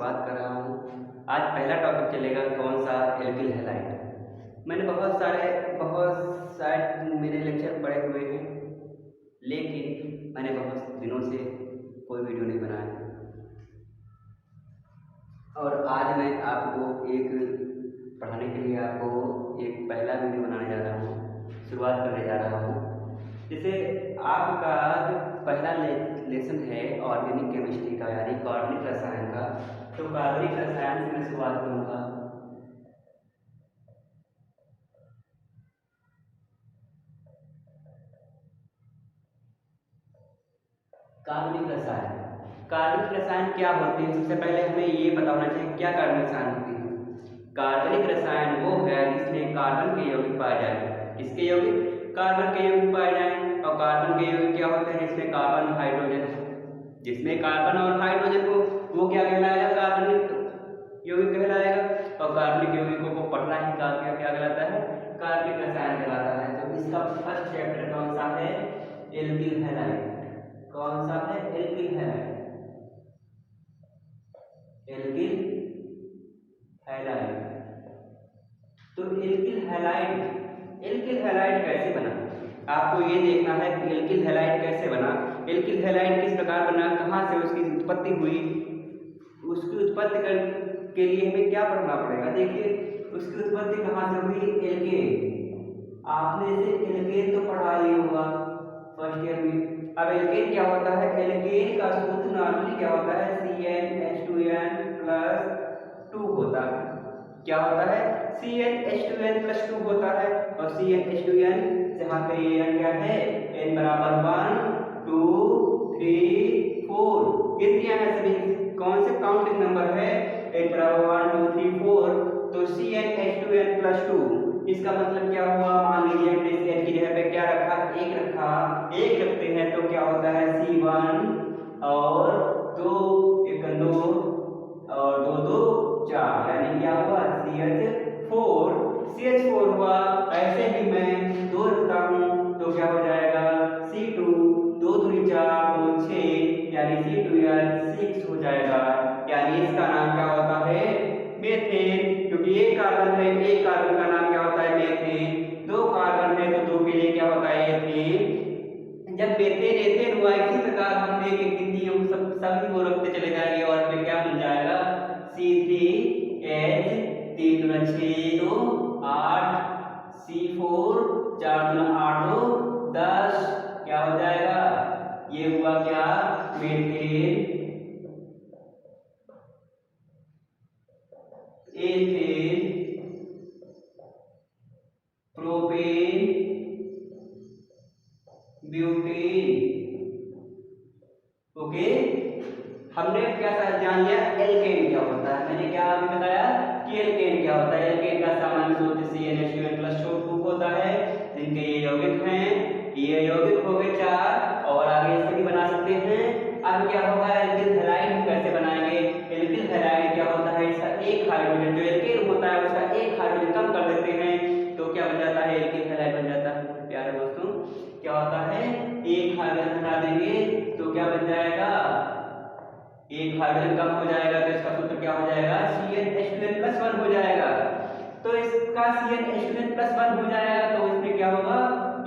शुरुआत कर रहा हूँ। आज पहला टॉपिक चलेगा कौन सा, एल्किल हैलाइड। मैंने बहुत सारे मेरे लेक्चर पढ़े हुए हैं, लेकिन मैंने बहुत दिनों से कोई वीडियो नहीं बनाया। और आज मैं आपको पढ़ाने के लिए आपको एक पहला वीडियो बनाने जा रहा हूँ, शुरुआत करने जा रहा हूँ। जैसे आपका जो पहला लेसन है ऑर्गेनिक केमिस्ट्री का, यानी कार्बनिक रसायन का, तो कार्बनिक रसायन से मैं शुरुआत करूँगा। कार्बनिक रसायन क्या होते हैं? सबसे पहले हमें ये पता होना चाहिए क्या कार्बनिक रसायन होते हैं। कार्बनिक रसायन वो है जिसमें कार्बन के यौगिक पाए जाए। किसके यौगिक? कार्बन के यौगिक पाए जाए। और कार्बन के यौगिक क्या होते हैं? जिसमें कार्बन हाइड्रोजन, जिसमें कार्बन और हाइड्रोजन को वो क्या कहलाएगा? कार्बनिक यौगिक कहलाएगा। और कार्बनिक यौगिकों को पढ़ना ही क्या कहलाता है? कार्बनिक रसायन कहलाता है। तो इसका फर्स्ट चैप्टर कौन सा है? Alkyl halide. कौन सा है? Alkyl halide. Alkyl halide. तो एल्किल हैलाइड कैसे बना? आपको ये देखना है कि एल्किल हैलाइड कैसे बना, एल्किल हैलाइड किस प्रकार बना, कहाँ से उसकी उत्पत्ति हुई, उसकी उत्पत्ति के लिए हमें क्या पढ़ना पड़ेगा। देखिए उसकी उत्पत्ति कहाँ से हुई? एल्केन। आपने इसे एल्केन तो पढ़ा ही होगा फर्स्ट ईयर में। अब एल्केन क्या होता है? एल्केन का सूत्र नॉर्मली क्या होता है? CnH2n+2 होता है। क्या होता है? CnH2n+2 होता है। और CnH2n जहाँ पे n क्या है? n बराबर 1 2 3 4 कितने हैं सभी? कौन से काउंटिंग नंबर है? n बराबर 1 2 3 4। तो CnH2n+2 इसका मतलब क्या हुआ? मान लीजिए हमने इस n की जगह पे क्या रखा? 1 रखा। 1 रखते हैं तो क्या होता है? C1 और 2 1 2 और 2 2 4, यानी क्या हुआ? CH4 हुआ। ऐसे ही मैं 2 रखता हूँ तो क्या हो जाएगा? C2 2 दूनी 4 2 6, यानी C2H6 हो जाएगा। यानी इसका नाम क्या होता है? मेथेन। क्योंकि एक कार्बन है, एक कार्बन का नाम क्या होता है? मेथेन। 2 कार्बन है तो 2 के लिए क्या होता है? एथेन। जब मेथेन एथेन हुआ, इसी प्रकार हम एक एक गिनती हम सभी को रखते चले जाएंगे और फिर क्या मिल जाएगा? C3H 3 दूना 6 2 8, C4 4 दूना 8 2 10, क्या हो जाएगा? ये हुआ क्या? Methane, ethane, propane, butane. Okay, हमने क्या जान लिया? एल्केन क्या होता है। मैंने क्या अभी बताया कि एल्केन क्या होता है? एल्केन का सामान्य सूत्र CnH2n+2 होता है, जिनके ये यौगिक हैं। ये यौगिक हो गए 4 और आगे इससे भी बना सकते हैं। अब क्या होगा? एल्किल हैलाइड कैसे बनाएंगे? एल्किल हैलाइड क्या होता है? इसका एक हाइड्रोजन, जो एल्केन होता है उसका एक हाइड्रोजन कम कर देते हैं तो क्या बन जाता है? एल्किल हैलाइड बन जाता है। प्यारे दोस्तों, क्या होता है? एक हाइड्रोजन हटा देंगे तो क्या बन जाएगा? एक हाइड्रोजन कम हो जाएगा तो इसका सूत्र क्या हो जाएगा? CnH2n+1 हो जाएगा। तो इसका CnH2n+1 हो जाएगा तो इसमें क्या होगा?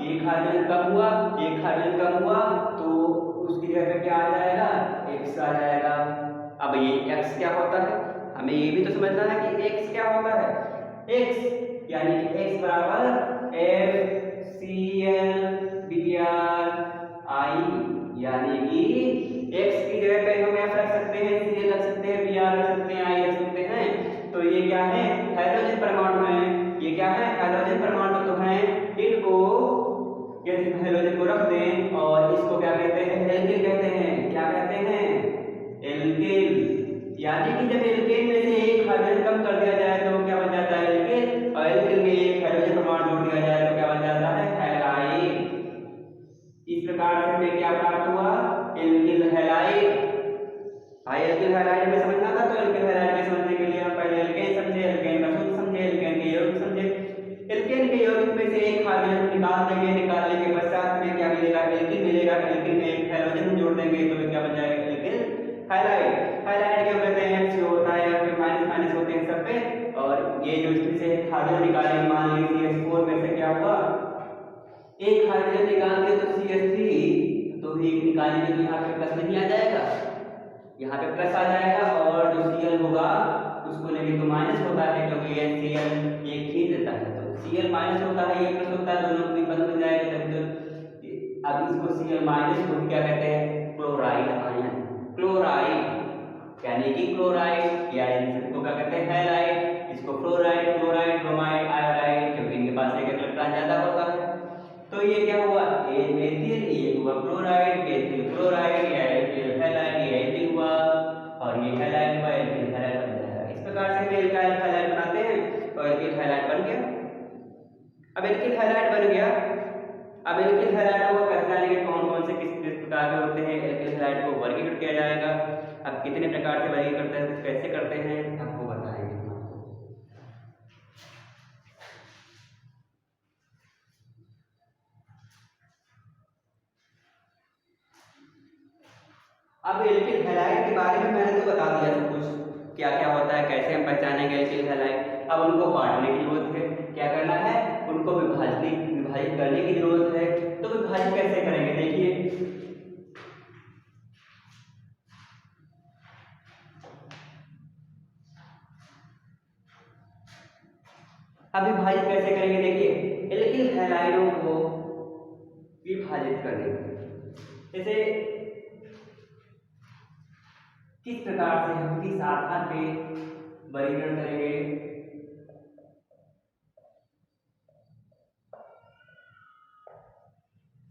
एक हाइड्रोजन कम हुआ, एक हाइड्रोजन कम हुआ तो उसकी जगह पे क्या आ जाएगा? X आ जाएगा। अब ये X क्या होता है? हमें ये भी तो समझना है कि X क्या होता है। X यानी कि X बराबर FClBrI, यानी कि X की जगह पे हम F रख सकते हैं, Cl रख सकते हैं, Br रख सकते हैं, I रख सकते हैं। तो ये क्या है? हाइड्रोजन परमाणु है। ये क्या है? हाइड्रोजन परमाणु तो है। इनको यदि हाइड्रोजन को रख दें और इसको क्या कहते हैं? एल्किल कहते हैं। क्या कहते हैं? एल्किल। यानी कि जब एल्केन में से एक हाइड्रोजन कम कर दिया जाए तो क्या बन जाता है? एल्किल। और एल्किल में एक हाइड्रोजन परमाणु जोड़ दिया जाए तो क्या बन जाता है? हैलाइड। इस प्रकार से हमें क्या प्राप्त हुआ? Alkyl halide. भाई एल्किल हैलाइड में समझना था तो एल्किल हैलाइड में समझने के लिए हम पहले एल्केन समझे, एल्केन का सूत्र समझे, एल्केन के यौगिक समझे। एल्केन के यौगिक में से एक हाइड्रोजन निकाल देंगे, निकालने के पश्चात में क्या मिलेगा? एल्किन मिलेगा। एल्किन में एक हाइड्रोजन जोड़ देंगे तो क्या बन जाएगा? Alkyl halide. हैलाइड क्या कहते हैं? HCO होता पे, और ये जो इसमें से हाइड्रोजन निकालेंगे, मान लीजिए CH4 में से क्या हुआ, एक हाइड्रोजन निकाल दिया तो CH3, तो एक निकालेंगे तो यहाँ पे प्लस नहीं आ जाएगा, यहाँ पे प्लस आ जाएगा, और जो Cl होगा उसको लेंगे तो माइनस होता है, क्योंकि ये Cl ये खींच देता है, तो Cl माइनस होता है, ये प्लस होता है, दोनों भी बंद हो जाएगा, तभी तो अब इसको Cl माइनस को क्या कहते हैं, क्लोराइड आयन, क्लोराइड यानी कि क्लोराइड, या इसको क्या कहते हैं, हैलाइड, इसको फ्लोराइड, क्लोराइड, ब्रोमाइड, आयोडाइड, क्योंकि इनके पास एक इलेक्ट्रॉन ज्यादा होता है। तो ये क्या हुआ, ए मेथिल, ये हुआ क्लोराइड, मेथिल क्लोराइड, या एल्किल हैलाइड, ये एल्किल हुआ, और ये हैलाइड हुआ, एल्किल हैलाइड बन जाएगा। इस प्रकार से हम एल्काइल हैलाइड बनाते हैं, तो एल्किल हैलाइड बन गया। अब एल्किल हैलाइड बन गया, अब एल्किल हैलाइड को कैसे जानेंगे, कौन कौन से किस प्रकार के होते हैं, एल्किल हैलाइड को वर्गीकृत किया जाएगा। अब कितने प्रकार से वर्गीकृत करते हैं, कैसे करते हैं, आपको बताएंगे हम आपको। अब एल्किल हैलाइड के बारे में मैंने तो बता दिया सब कुछ, क्या क्या होता है, कैसे हम पहचानेंगे एल्किल हैलाइड। अब उनको बांटने की जरूरत है, क्या करना है, उनको विभाजित करने की जरूरत है। तो विभाजित कैसे करेंगे, देखिए अब विभाजित कैसे करेंगे, देखिए एल्किल हैलाइडों को विभाजित करेंगे, जैसे किस प्रकार से हम किस आधार पे वर्गीकरण करेंगे।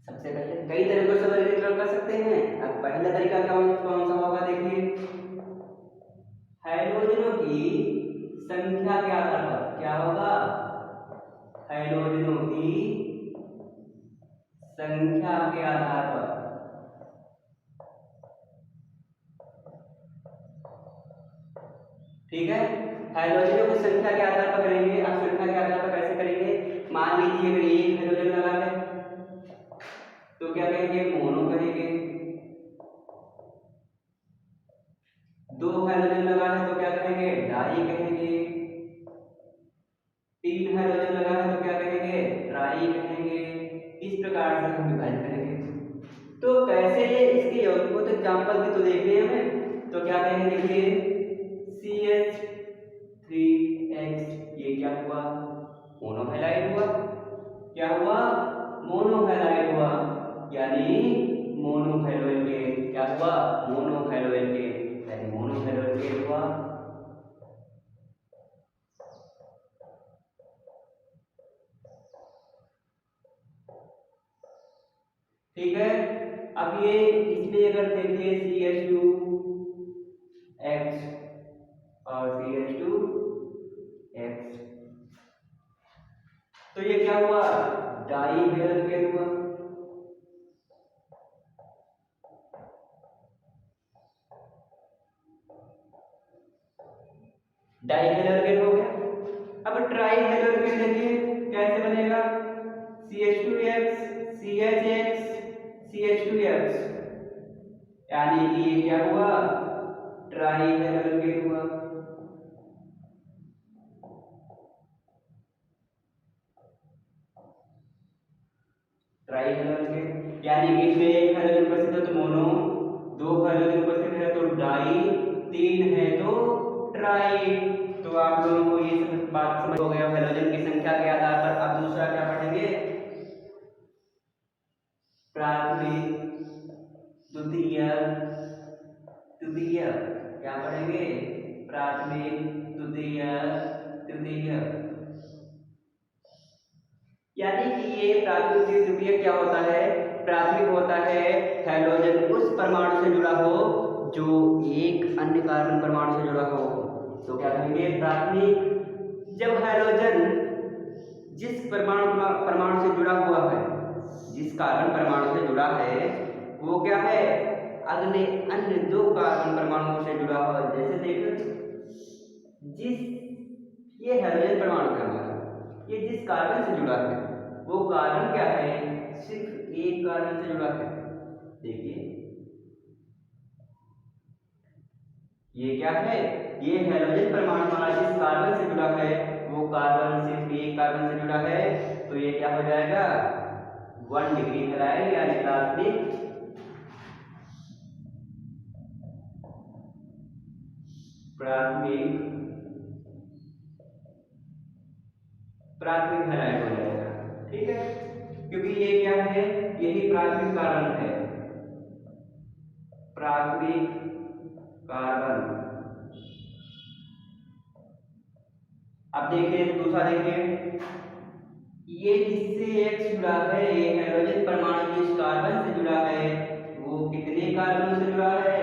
सबसे पहले कई तरीकों से वर्गीकरण कर सकते हैं। अब पहला तरीका कौन सा होगा, देखिए हैलोजनों की संख्या के आधार पर क्या होगा, हैलोजनों की संख्या के आधार पर, ठीक है, हाइड्रोजनों की संख्या के आधार पर करेंगे। अब संख्या के आधार पर कैसे करेंगे, मान लीजिए अगर एक हाइड्रोजन लगा है तो क्या कहेंगे, मोनो कहेंगे, दो हाइड्रोजन लगा है तो क्या कहेंगे, डाई कहेंगे, तीन हाइड्रोजन लगा है तो क्या कहेंगे, ट्राई कहेंगे। इस प्रकार से हम विभाजित करेंगे। तो कैसे इसके यौगिकों तो एग्जांपल भी तो देखने हैं हमें, तो क्या कहेंगे, देखिए CH3X, ये क्या हुआ, मोनोहैलाइड हुआ, क्या हुआ, मोनोहैलाइड हुआ, यानी मोनोहैलोएल्केन, क्या हुआ, मोनोहैलोएल्केन, यानी मोनोहैलोएल्केन हुआ। ठीक है, अब ये इसमें अगर देखिए CH2X और CH2X, तो ये क्या हुआ, डाईहैलोएल्केन हुआ। डाईहैलोएल्केन हो गया। अब ट्राईहैलोएल्केन देखिए कैसे बनेगा, CH2X CHX CH2X, यानी कि ये क्या हुआ, ट्राईहैलोएल्केन हुआ। ट्राईहैलोएल्केन, यानी कि इसमें एक हाइड्रोजन उपस्थित है तो मोनो, दो हाइड्रोजन उपस्थित है तो डाई, तीन है तो ट्राई। तो आप लोगों को ये सब बात समझ हो गया हाइड्रोजन की संख्या के आधार पर। अब दूसरा क्या पढ़ेंगे, प्राथमिक, द्वितीय, तृतीय, क्या पढ़ेंगे, प्राथमिक, द्वितीय, तृतीय, यानी कि ये प्राथमिक तृतीय क्या होता है, प्राथमिक होता है हाइड्रोजन उस परमाणु से जुड़ा हो जो एक अन्य कार्बन परमाणु से जुड़ा हो, तो क्या कहेंगे, प्राथमिक। जब हाइड्रोजन जिस परमाणु से जुड़ा हुआ है, जिस कार्बन परमाणु से जुड़ा है वो क्या है, अगले अन्य दो कार्बन परमाणुओं से जुड़ा हुआ है। जैसे देखो जिस ये हाइड्रोजन परमाणु है हमारा, ये जिस कार्बन से जुड़ा है वो कार्बन क्या है, सिर्फ एक कार्बन से जुड़ा है। देखिए ये क्या है, ये हाइड्रोजन परमाणु हमारा जिस कार्बन हो जाएगा 1 डिग्री हैलाइड यानी प्राथमिक हैलाइड हो जाएगा। ठीक है, क्योंकि ये क्या है, यही प्राथमिक कार्बन है, प्राथमिक कार्बन। अब देखिए दूसरा, देखिए ये किससे X जुड़ा है, ये हाइड्रोजन परमाणु जिस कार्बन से जुड़ा है वो कितने कार्बनों से जुड़ा है,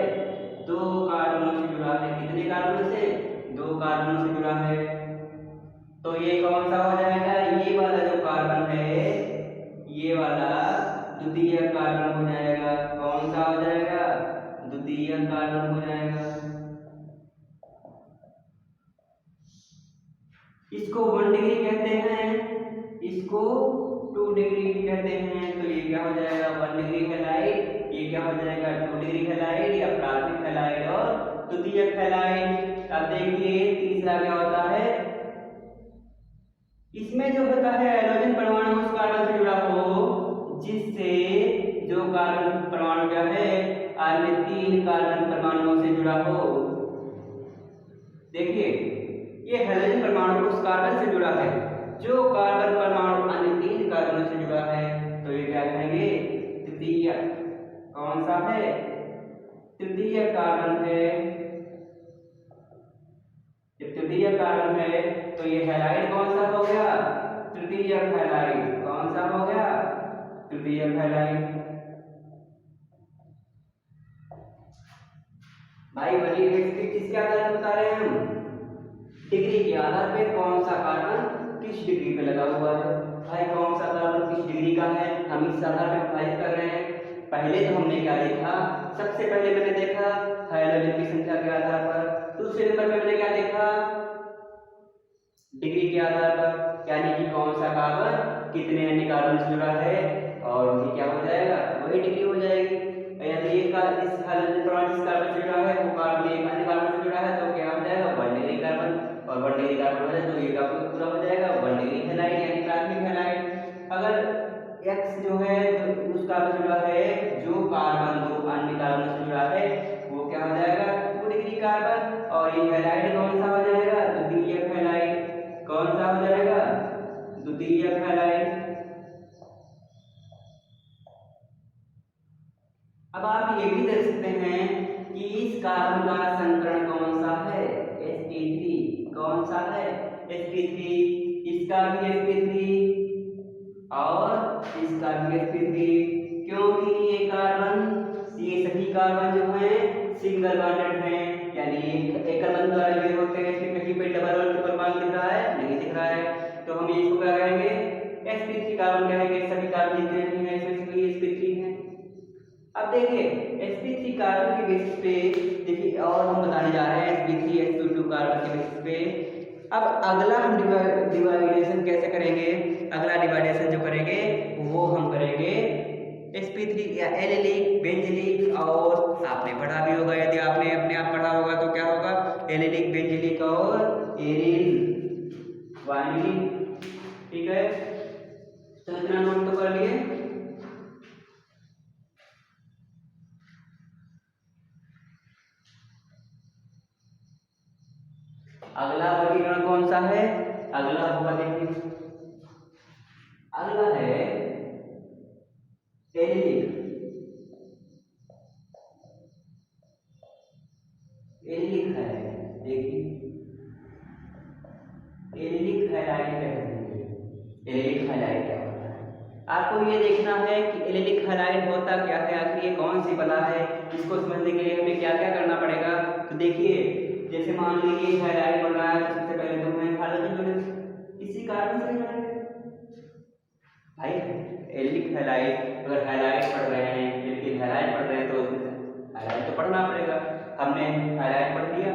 2 कार्बनों से जुड़ा है। कितने कार्बनों से, 2 कार्बनों से जुड़ा है। तो ये कौन सा हो जाएगा, ये वाला जो कार्बन है, ये वाला द्वितीय कार्बन हो जाएगा। कौन सा हो जाएगा, द्वितीय कार्बन हो जाएगा। इसको 1 डिग्री कहते हैं, इसको 2 डिग्री भी कहते हैं। तो ये क्या हो जाएगा, 1 डिग्री हैलाइड, ये क्या हो जाएगा 2 डिग्री हैलाइड या प्राथमिक हैलाइड और द्वितीयक हैलाइड। अब देखिए तीसरा क्या होता है, इसमें जो होता है हाइड्रोजन परमाणु उस कार्बन से जुड़ा हो जिससे जो कार्बन परमाणु क्या है R में 3 कार्बन परमाणुओं से जुड़ा हो। देखिए ये हाइड्रोजन परमाणु उस कार्बन से जुड़ा है जो कार्बन परमाणु अन्य 3 कार्बनों से जुड़ा है। तो ये क्या कहेंगे, तृतीय। कौन सा है, तृतीय कार्बन है। जब तृतीय कार्बन है तो ये हैलाइड कौन सा हो गया, तृतीय हैलाइड। कौन सा हो गया, तृतीय हैलाइड। भाई बड़ी किसके आधार पर बता रहे हैं हम, डिग्री के आधार पे कौन सा कार्बन किस डिग्री पे लगा हुआ है। भाई कौन सा कार्बन किस डिग्री का है, हम इस आधार पे फाइल कर रहे हैं। पहले तो हमने क्या देखा, सबसे पहले मैंने देखा हाइड्रोजन की संख्या के आधार पर। दूसरे नंबर पे मैंने क्या देखा, डिग्री के आधार पर, यानी कि कौन सा कार्बन कितने अन्य कार्बन से जुड़ा है और उनकी क्या हो जाएगा, वही डिग्री हो जाएगी। यदि एक इस हाइड्रोजन परमाणु जिस कार्बन से जुड़ा है वो कार्बन एक अन्य कार्बन से जुड़ा है तो क्या हो जाएगा 1 डिग्री कार्बन, और 1 डिग्री कार्बन हो जाए तो ये क्या पूरा हो जाएगा 1 डिग्री हैलाइड यानी प्राथमिक हैलाइड। अगर X जो है उस कार्बन से जुड़ा है जो कार्बन 2 अन्य कार्बन से जुड़ा है वो क्या हो जाएगा 2 डिग्री कार्बन, और ये हैलाइड कौन सा हो जाएगा, द्वितीयक हैलाइड। कौन सा हो जाएगा, द्वितीयक हैलाइड। अब आप ये भी देख सकते हैं कि इस कार्बन का संकरण कौन सा है, sp3। कौन सा है, sp3। इसका भी sp3 और इसका भी sp3, क्योंकि ये कार्बन, ये सभी कार्बन जो हैं सिंगल बॉन्डेड हैं, यानी एकल बंध द्वारा जुड़े होते हैं। इसमें कहीं पे डबल और ट्रिपल बॉन्ड दिख रहा है, नहीं दिख रहा है। तो हम इसको क्या कहेंगे, sp3 कार्बन कहेंगे। सभी कार्बन जितने भी हैं इसमें sp3 हैं। अब देखिए sp3 कार्बन के बेसिस पे देखिए, और हम बताने जा रहे हैं sp3 sp2 कार्बन के बेसिस पे। अब अगला हम डिवाइडेशन कैसे करेंगे, अगला डिवाइडेशन जो करेंगे वो हम करेंगे sp3 या एलिलिक, बेंजीलिक, और आपने पढ़ा भी होगा, यदि आपने अपने आप पढ़ा होगा तो क्या होगा, एलिलिक, बेंजीलिक और एरिल वाइनिलिक। ठीक है, तो इतना नोट तो कर लिए। अगला वर्गीकरण कौन सा है, अगला होगा, देखिए अगला है एलिलिक। एलिलिक है, देखिए एलिलिक हैलाइड कहते हैं। एलिलिक हैलाइड क्या होता है, आपको ये देखना है कि एलिलिक हैलाइड होता क्या है, आखिर ये कौन सी बला है। इसको समझने के लिए हमें क्या क्या करना पड़ेगा। तो देखिए जैसे मान लीजिए हैलाइड बन रहा है तो सबसे पहले तो हमें हाइड्रोजन जोड़ेंगे, इसी कार्बन से जोड़ेंगे। भाई एलिलिक हैलाइड, अगर हैलाइड पढ़ रहे हैं, एल्किल हैलाइड पढ़ रहे हैं तो उसमें हैलाइड तो पढ़ना पड़ेगा। हमने हैलाइड पढ़ लिया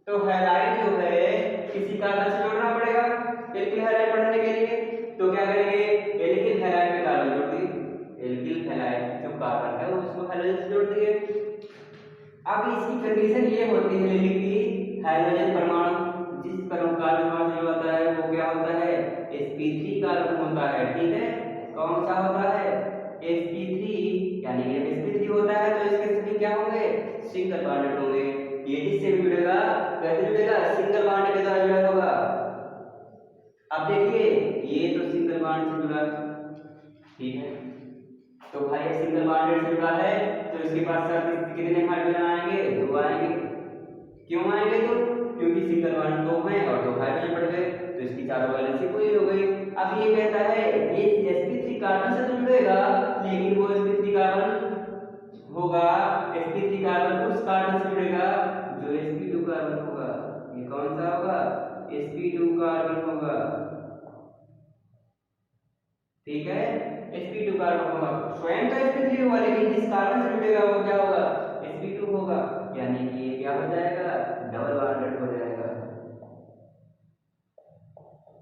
तो हैलाइड जो है किसी कार्बन से जोड़ना पड़ेगा एल्किल हैलाइड पढ़ने के लिए। तो क्या करेंगे, एल्किल हैलाइड में कार्बन जोड़ दिए, एल्किल हैलाइड जो कार्बन है उसको हाइड्रोजन से जोड़ दिए। अब इसकी कंडीशन ये होती है एलिलिक की, हाइड्रोजन परमाणु जिस कार्बन परमाणु से होता है वो क्या होता है, sp3 कार्बन होता है। कौन सा होता है sp3, यानी कि जब sp3 होता है तो इसके सभी क्या होंगे सिंगल बॉन्डेड होंगे। ये जिससे भी जुड़ेगा कैसे जुड़ेगा सिंगल बॉन्ड के द्वारा जुड़ा होगा। अब देखिए ये तो सिंगल बॉन्ड से जुड़ा, ठीक है, तो भाई सिंगल बॉन्डेड से जुड़ा है तो इसके पास सब कितने हाइड्रोजन आएंगे 2 आएंगे। क्यों आएंगे तो क्योंकि सिंगल बॉन्ड 2 है और 2 हाइड्रोजन बढ़ गए तो इसकी चारों वैलेंसी पूरी हो गई। अब ये कहता है ये sp3 कार्बन से तो जुड़ेगा लेकिन वो sp3 कार्बन होगा, sp3 कार्बन उस कार्बन से जुड़ेगा जो sp2 कार्बन होगा। ये कौन सा होगा sp2 कार्बन होगा, ठीक है, sp2 कार्बन होगा। स्वयं तो sp3 होगा लेकिन जिस कार्बन से जुड़ेगा वो क्या होगा sp2 होगा, यानी कि ये क्या हो जाएगा डबल बॉन्डेड हो जाएगा।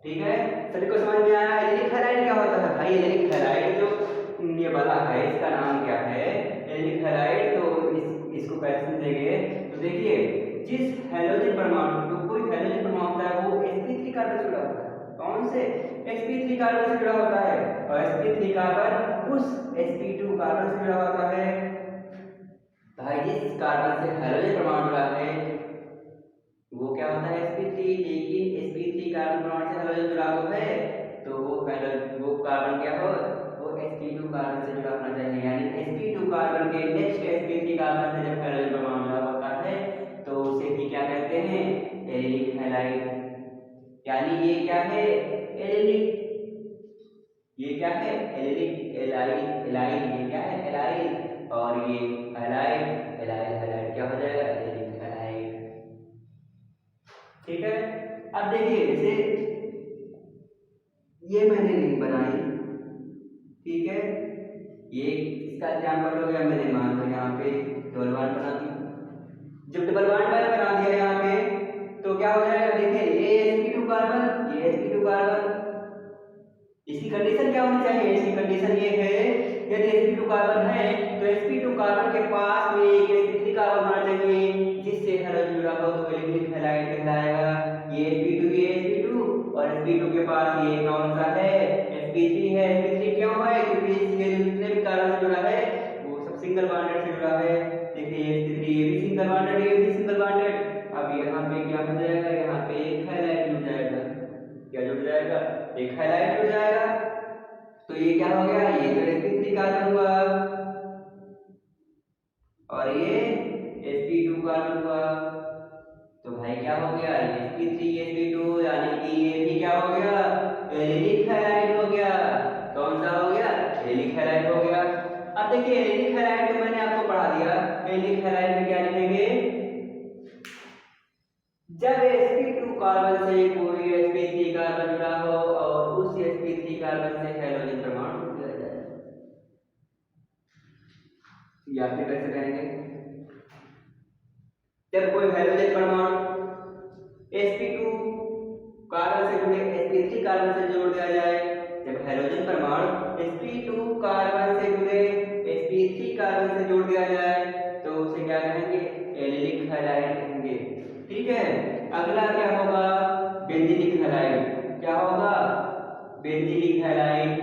ठीक है, सभी को समझ में आया। एलिलिक हैलाइड क्या होता है भाई? एलिलिक हैलाइड जो ये वाला है इसका नाम क्या है एलिलिक हैलाइड। तो इसको कैसे समझेंगे तो देखिए जिस हैलोजन परमाणु तो कोई हैलोजन परमाणु होता है वो sp3 कार्बन से जुड़ा होता है। कौन से sp3 कार्बन से जुड़ा होता है और sp3 कार्बन उस sp2 कार्बन से जुड़ा होता है। भाई जिस कार्बन से हैलोजन परमाणु जुड़ा है वो क्या होता है sp3, लेकिन sp3 कार्बन परमाणु से हैलोजन जुड़ा तो है तो वो कार्बन क्या हो वो sp2 कार्बन से जुड़ा होना चाहिए। यानी sp2 कार्बन के नेक्स्ट sp3 कार्बन से जब हैलोजन परमाणु जुड़ा होता है तो उसे ही क्या कहते हैं एलिलिक हैलाइड। यानी ये क्या है एलिलिक, ये क्या है एलिलिक एलाइड, एलाइड ये क्या है एलाइड और ये हैलाइड, एलाइड हैलाइड क्या हो जाएगा एलिलिक हैलाइड। ठीक है, अब देखिए जैसे ये मैंने रिंग बनाई, ठीक है, ये इसका एग्जांपल हो गया मैंने मान लो यहाँ पे डबल बॉन्ड बना दी। जब डबल बॉन्ड मैंने बना दिया यहाँ पे तो क्या हो जाएगा देखिए ये sp2 कार्बन ये sp2 कार्बन। इसकी कंडीशन क्या होनी चाहिए? इसकी कंडीशन ये है यदि sp2 कार्बन है तो sp2 कार्बन के पास में एक sp3 कार्बन होना चाहिए जिससे हैलोजन जुड़ा हो तो एलिलिक हैलाइड कहलाएगा। ये sp2 और sp2 के पास ये कौन सा है sp3 है। sp3 क्यों है क्योंकि इसके जितने भी कार्बन से जुड़ा है वो सब सिंगल बॉन्डेड से जुड़ा है। देखिए sp3 ये भी सिंगल बॉन्डेड ये भी सिंगल बॉन्डेड। अब यहाँ पे क्या हो जाएगा यहाँ पे एक हैलाइड जुड़ जाएगा, क्या जुड़ जाएगा एक हैलाइड जुड़ जाएगा। तो ये क्या हो गया ये तो sp3 कार्बन हुआ और ये sp2 कार्बन हुआ। तो भाई क्या हो गया sp3 sp2 यानी कि ये भी क्या हो गया एलिलिक हैलाइड हो गया। कौन सा हो गया एलिलिक हैलाइड हो गया। अब देखिए एलिलिक हैलाइड तो मैंने आपको पढ़ा दिया। एलिलिक हैलाइड में क्या लिखेंगे जब sp2 कार्बन से कोई sp3 कार्बन जुड़ा हो और उस sp3 कार्बन से हैलोजन परमाणु जुड़ जाए। या फिर कैसे कहेंगे जब कोई हैलोजन परमाणु sp2 कार्बन से जुड़े sp3 कार्बन से जोड़ दिया जाए। जब हैलोजन परमाणु sp2 कार्बन से जुड़े sp3 कार्बन से जोड़ दिया जाए तो उसे क्या कहेंगे एलिलिक हैलाइड कहेंगे। ठीक है, अगला क्या होगा बेंजीलिक हैलाइड। क्या होगा बेंजीलिक हैलाइड।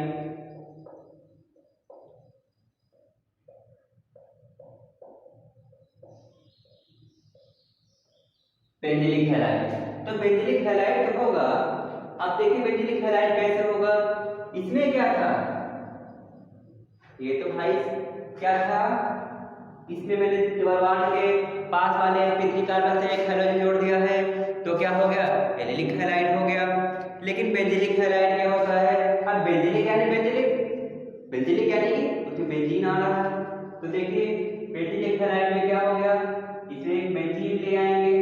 बेंजीलिक हैलाइड तो बेंजीलिक हैलाइड कब होगा? आप देखिए बेंजीलिक हैलाइड कैसे होगा। इसमें क्या था ये तो भाई क्या था इसमें मैंने डबल बॉन्ड के पास वाले sp3 कार्बन से एक हैलोजन जोड़ दिया है तो क्या हो गया एलिलिक हैलाइड हो गया। लेकिन बेंजीलिक हैलाइड क्या होता है? अब बेंजीलिक यानी बेंजीलिक यानी उसमें बेंजीन आ रहा है। तो देखिए बेंजीलिक हैलाइड में क्या हो गया इसमें एक बेंजीन ले आएंगे।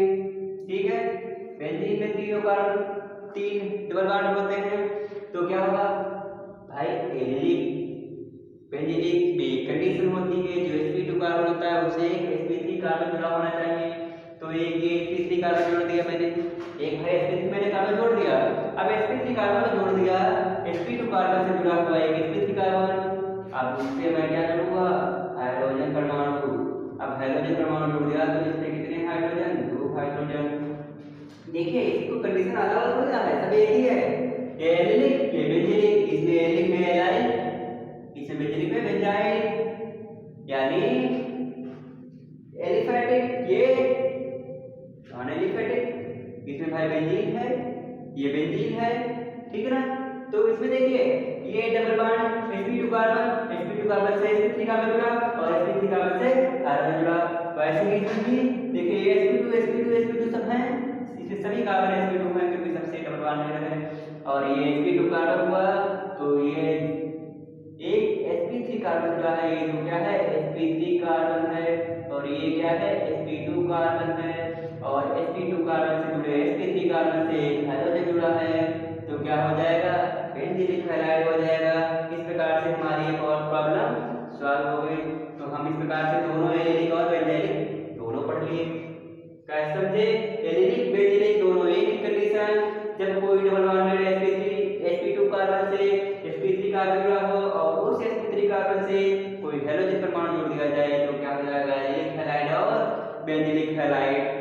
ठीक है, बेंजीन में तीनों कार्बन 3 डबल बॉन्ड होते हैं तो क्या होगा भाई एलिलिक। बेंजीलिक में कंडीशन होती है जो sp2 कार्बन होता है उसे एक sp3 कार्बन जुड़ा होना चाहिए। तो एक ये sp3 कार्बन जोड़ दिया मैंने, एक है sp3 मैंने कार्बन जोड़ दिया। अब sp3 कार्बन जोड़ दिया sp2 कार्बन से जुड़ा हुआ एक sp3 कार्बन। अब उससे मैं क्या जोड़ूंगा हाइड्रोजन परमाणु। अब हाइड्रोजन परमाणु जोड़ दिया तो इसमें कितने हाइड्रोजन 2 हाइड्रोजन। देखिए इसको कंडीशन अलग अलग हो जाता है सब एक ही है। ये एलिलिक ये बेंजीलिक इसमें एलिलिक में एलाइल इसमें बेंजीन में बेंजाइल यानी एलिफेटिक, ये नॉन एलिफेटिक। इसमें भाई बेंजीन है, ये बेंजीन है, ठीक है ना। तो इसमें देखिए ये डबल बॉन्ड sp2 कार्बन से sp3 कार्बन जुड़ा और sp3 कार्बन से कार्बन जुड़ा। वैसे ही इसमें भी देखिए ये sp2 सब हैं, इसमें सभी कार्बन sp2 हैं क्योंकि सबसे डबल बॉन्ड में है। और ये sp2 कार्बन हुआ तो ये एक sp3 कार्बन जुड़ा है, ये जो क्या है sp3 कार्बन है, और ये क्या है sp2 कार्बन है। और sp2 कार्बन से जुड़े sp3 कार्बन से एक हाइड्रोजन जुड़ा है, तो क्या हो जाएगा बेंजीलिक हैलाइड हो जाएगा। इस प्रकार से हमारी एक और प्रॉब्लम सॉल्व हो गई। तो हम इस प्रकार से दोनों एलिलिक और बेंजीलिक दोनों पढ़ लिए। कैसे समझे? एलिलिक बेंजीलिक दोनों एक ही कंडीशन, जब कोई डबल बॉन्डेड sp2 कार्बन से sp3 कार्बन जुड़ा हो और उस sp3 कार्बन से कोई हैलोजन परमाणु जोड़ दिया जाए तो क्या हो जाएगा एलिलिक हैलाइड और बेंजीलिक हैलाइड।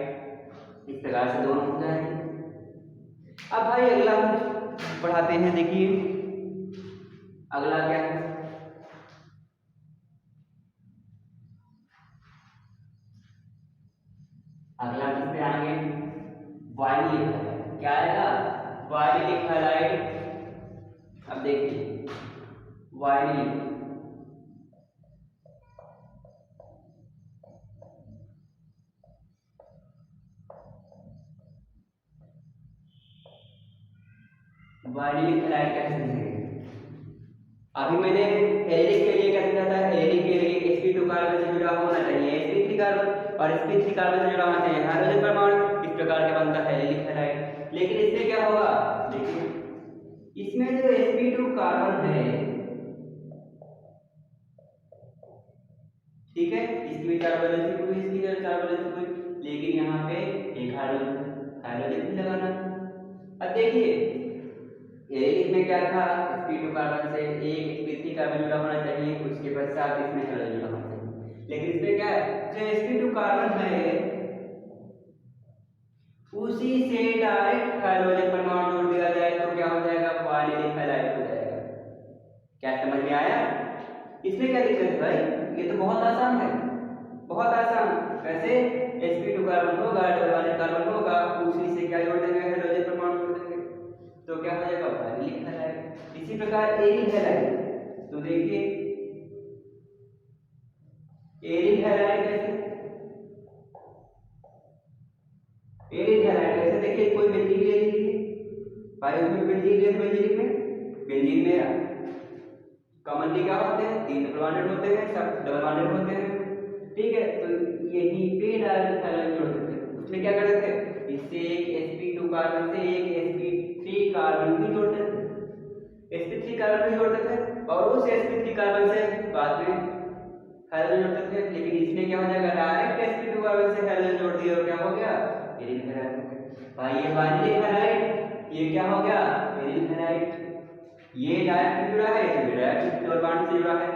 इस प्रकार से दोनों हो जाएंगे। अब भाई अगला पढ़ाते हैं, देखिए अगला क्या है। अगला किस पे आएंगे? Vinylic halide. क्या आएगा? Vinylic halide. अब देखिए वाइनिलिक वाइनिलिक हैलाइड कैसे समझेंगे? अभी मैंने एलिलिक के लिए क्या समझा था? एलिलिक के लिए sp2 कार्बन से जुड़ा होना चाहिए sp3 कार्बन और sp3 कार्बन से जुड़ा होना चाहिए हाइड्रोजन परमाणु। इस प्रकार के बनता है एलिलिक हैलाइड। लेकिन इसमें क्या होगा? देखिए इसमें जो sp2 कार्बन है, ठीक है, इसकी भी चार वैलेंसी पूरी, इसकी भी चार वैलेंसी पूरी, लेकिन यहाँ पे एक हाइड्रोजन भी लगाना। अब देखिए एलिलिक में क्या था? sp2 कार्बन से एक sp3 कार्बन जुड़ा होना चाहिए, उसके पश्चात इसमें हाइड्रोजन जुड़ा होना चाहिए। लेकिन इसमें क्या है? जो sp2 कार्बन है उसी से डायरेक्ट हाइड्रोजन परमाणु जोड़ दिया जाए तो क्या हो जाएगा? वाइनिलिक हैलाइड हो जाएगा। क्या समझ में आया? इसमें क्या दिक्कत है भाई? ये तो बहुत आसान है, बहुत आसान। कैसे? sp2 कार्बन होगा, डबल बॉन्डेड कार्बन होगा, उसी से क्या जोड़ देंगे? हाइड्रोजन परमाणु जोड़ देंगे, तो क्या हो जाएगा? Vinylic halide. इसी प्रकार एरिल हैलाइड, तो देखिए एरिल हैलाइड कैसे? एरिल हैलाइड कैसे? देखिए कोई बेंजीन ले लीजिए भाई, उसमें बेंजीन ले, बेंजीन में कॉमनली क्या होते हैं? तीन डबल बॉन्डेड होते हैं, सब डबल बॉन्डेड होते हैं, ठीक है। तो यहीं पे डायरेक्ट हैलोजन जोड़ देते हैं। उसमें क्या करते थे? इससे एक sp2 कार्बन से एक sp3 कार्बन भी जोड़ते थे, sp3 कार्बन भी जोड़ते थे और उस sp3 कार्बन से बाद में हैलोजन जोड़ते थे। लेकिन इसमें क्या हो जाएगा? डायरेक्ट sp2 कार्बन से हैलोजन जोड़ दिया और क्या हो गया? एरिल हैलाइड हो गया। भाई ये वाइनिलिक हैलाइड, ये क्या हो गया? Aryl halide. ये डायरेक्ट जुड़ा है, इसमें डायरेक्ट डबल बॉन्ड से जुड़ा है।